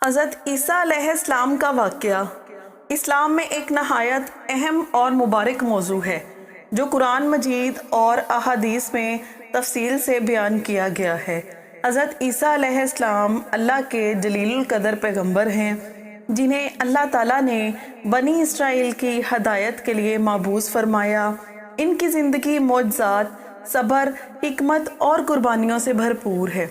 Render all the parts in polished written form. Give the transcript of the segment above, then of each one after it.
حضرت عیسیٰ علیہ السلام کا واقعہ اسلام میں ایک نہایت اہم اور مبارک موضوع ہے جو قرآن مجید اور احادیث میں تفصیل سے بیان کیا گیا ہے۔ حضرت عیسیٰ علیہ السلام اللہ کے جلیل القدر پیغمبر ہیں جنہیں اللہ تعالیٰ نے بنی اسرائیل کی ہدایت کے لیے مبعوث فرمایا۔ ان کی زندگی معجزات، صبر، حکمت اور قربانیوں سے بھرپور ہے۔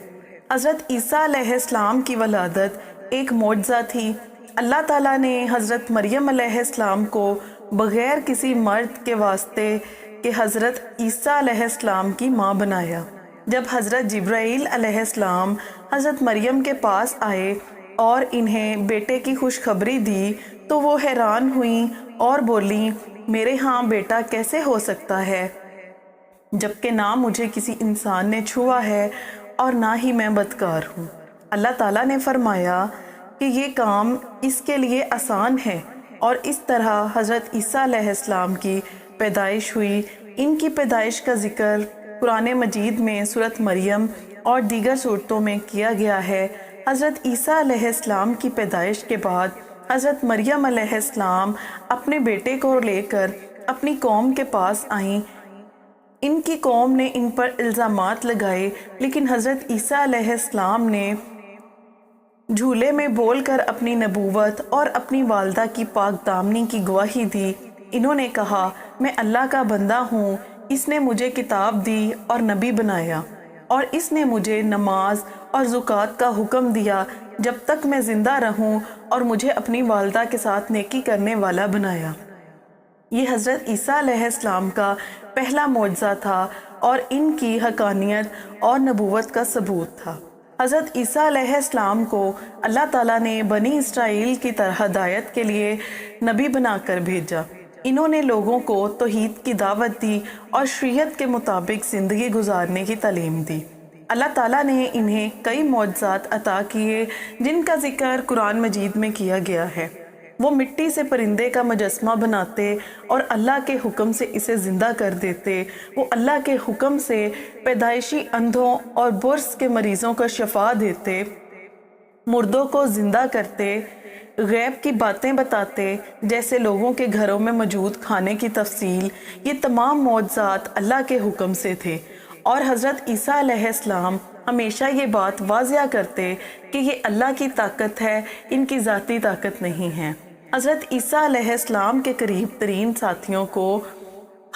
حضرت عیسیٰ علیہ السلام کی ولادت ایک معجزہ تھی۔ اللہ تعالیٰ نے حضرت مریم علیہ السلام کو بغیر کسی مرد کے واسطے کہ حضرت عیسیٰ علیہ السلام کی ماں بنایا۔ جب حضرت جبرائیل علیہ السلام حضرت مریم کے پاس آئے اور انہیں بیٹے کی خوشخبری دی تو وہ حیران ہوئیں اور بولیں، میرے ہاں بیٹا کیسے ہو سکتا ہے جبکہ نہ مجھے کسی انسان نے چھوا ہے اور نہ ہی میں بدکار ہوں۔ اللہ تعالیٰ نے فرمایا کہ یہ کام اس کے لیے آسان ہے، اور اس طرح حضرت عیسیٰ علیہ السلام کی پیدائش ہوئی۔ ان کی پیدائش کا ذکر قرآن مجید میں سورۃ مریم اور دیگر صورتوں میں کیا گیا ہے۔ حضرت عیسیٰ علیہ السلام کی پیدائش کے بعد حضرت مریم علیہ السلام اپنے بیٹے کو لے کر اپنی قوم کے پاس آئیں۔ ان کی قوم نے ان پر الزامات لگائے، لیکن حضرت عیسیٰ علیہ السلام نے جھولے میں بول کر اپنی نبوت اور اپنی والدہ کی پاک دامنی کی گواہی دی۔ انہوں نے کہا، میں اللہ کا بندہ ہوں، اس نے مجھے کتاب دی اور نبی بنایا، اور اس نے مجھے نماز اور زکوٰۃ کا حکم دیا جب تک میں زندہ رہوں، اور مجھے اپنی والدہ کے ساتھ نیکی کرنے والا بنایا۔ یہ حضرت عیسیٰ علیہ السلام کا پہلا معجزہ تھا اور ان کی حقانیت اور نبوت کا ثبوت تھا۔ حضرت عیسیٰ علیہ السلام کو اللہ تعالیٰ نے بنی اسرائیل کی ہدایت کے لیے نبی بنا کر بھیجا۔ انہوں نے لوگوں کو توحید کی دعوت دی اور شریعت کے مطابق زندگی گزارنے کی تعلیم دی۔ اللہ تعالیٰ نے انہیں کئی معجزات عطا کیے جن کا ذکر قرآن مجید میں کیا گیا ہے۔ وہ مٹی سے پرندے کا مجسمہ بناتے اور اللہ کے حکم سے اسے زندہ کر دیتے۔ وہ اللہ کے حکم سے پیدائشی اندھوں اور برص کے مریضوں کو شفا دیتے، مردوں کو زندہ کرتے، غیب کی باتیں بتاتے، جیسے لوگوں کے گھروں میں موجود کھانے کی تفصیل۔ یہ تمام معجزات اللہ کے حکم سے تھے، اور حضرت عیسیٰ علیہ السلام ہمیشہ یہ بات واضح کرتے کہ یہ اللہ کی طاقت ہے، ان کی ذاتی طاقت نہیں ہے۔ حضرت عیسیٰ علیہ السلام کے قریب ترین ساتھیوں کو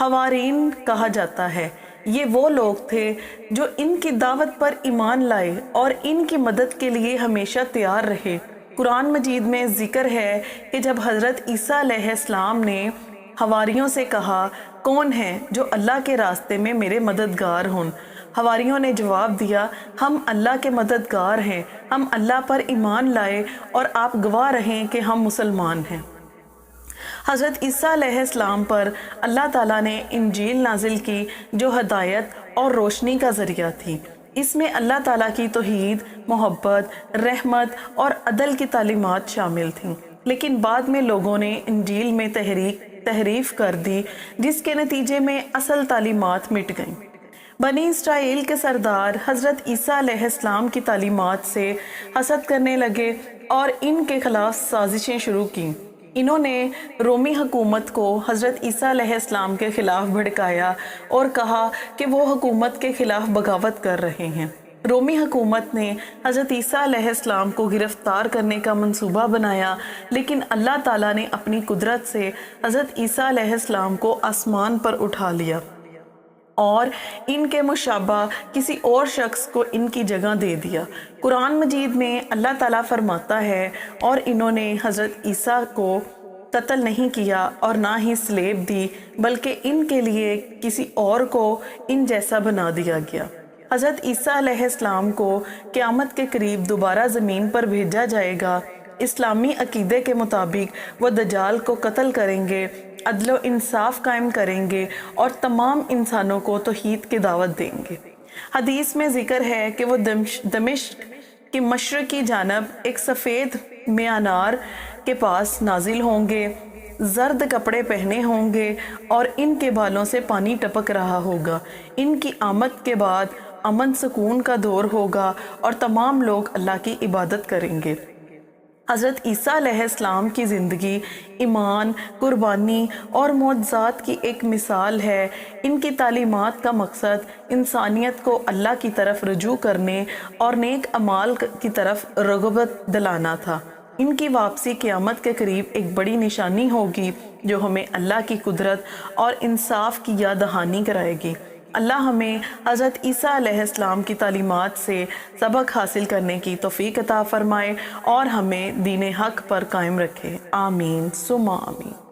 حوارین کہا جاتا ہے۔ یہ وہ لوگ تھے جو ان کی دعوت پر ایمان لائے اور ان کی مدد کے لیے ہمیشہ تیار رہے۔ قرآن مجید میں ذکر ہے کہ جب حضرت عیسیٰ علیہ السلام نے حواریوں سے کہا، کون ہے جو اللہ کے راستے میں میرے مددگار ہوں؟ حواریوں نے جواب دیا، ہم اللہ کے مددگار ہیں، ہم اللہ پر ایمان لائے اور آپ گواہ رہیں کہ ہم مسلمان ہیں۔ حضرت عیسیٰ علیہ السلام پر اللہ تعالیٰ نے انجیل نازل کی جو ہدایت اور روشنی کا ذریعہ تھی۔ اس میں اللہ تعالیٰ کی توحید، محبت، رحمت اور عدل کی تعلیمات شامل تھیں، لیکن بعد میں لوگوں نے انجیل میں تحریف کر دی، جس کے نتیجے میں اصل تعلیمات مٹ گئیں۔ بنی اسرائیل کے سردار حضرت عیسیٰ علیہ السلام کی تعلیمات سے حسد کرنے لگے اور ان کے خلاف سازشیں شروع کیں۔ انہوں نے رومی حکومت کو حضرت عیسیٰ علیہ السلام کے خلاف بھڑکایا اور کہا کہ وہ حکومت کے خلاف بغاوت کر رہے ہیں۔ رومی حکومت نے حضرت عیسیٰ علیہ السلام کو گرفتار کرنے کا منصوبہ بنایا، لیکن اللہ تعالیٰ نے اپنی قدرت سے حضرت عیسیٰ علیہ السلام کو آسمان پر اٹھا لیا اور ان کے مشابہ کسی اور شخص کو ان کی جگہ دے دیا۔ قرآن مجید میں اللہ تعالیٰ فرماتا ہے، اور انہوں نے حضرت عیسیٰ کو قتل نہیں کیا اور نہ ہی سلیب دی، بلکہ ان کے لیے کسی اور کو ان جیسا بنا دیا گیا۔ حضرت عیسیٰ علیہ السلام کو قیامت کے قریب دوبارہ زمین پر بھیجا جائے گا۔ اسلامی عقیدے کے مطابق وہ دجال کو قتل کریں گے، عدل و انصاف قائم کریں گے اور تمام انسانوں کو توحید کی دعوت دیں گے۔ حدیث میں ذکر ہے کہ وہ دمشق کی مشرقی جانب ایک سفید میانار کے پاس نازل ہوں گے، زرد کپڑے پہنے ہوں گے اور ان کے بالوں سے پانی ٹپک رہا ہوگا۔ ان کی آمد کے بعد امن سکون کا دور ہوگا اور تمام لوگ اللہ کی عبادت کریں گے۔ حضرت عیسیٰ علیہ السلام کی زندگی ایمان، قربانی اور معجزات کی ایک مثال ہے۔ ان کی تعلیمات کا مقصد انسانیت کو اللہ کی طرف رجوع کرنے اور نیک اعمال کی طرف رغبت دلانا تھا۔ ان کی واپسی قیامت کے قریب ایک بڑی نشانی ہوگی جو ہمیں اللہ کی قدرت اور انصاف کی یاد دہانی کرائے گی۔ اللہ ہمیں حضرت عیسیٰ علیہ السلام کی تعلیمات سے سبق حاصل کرنے کی توفیق عطا فرمائے اور ہمیں دین حق پر قائم رکھے۔ آمین ثم آمین۔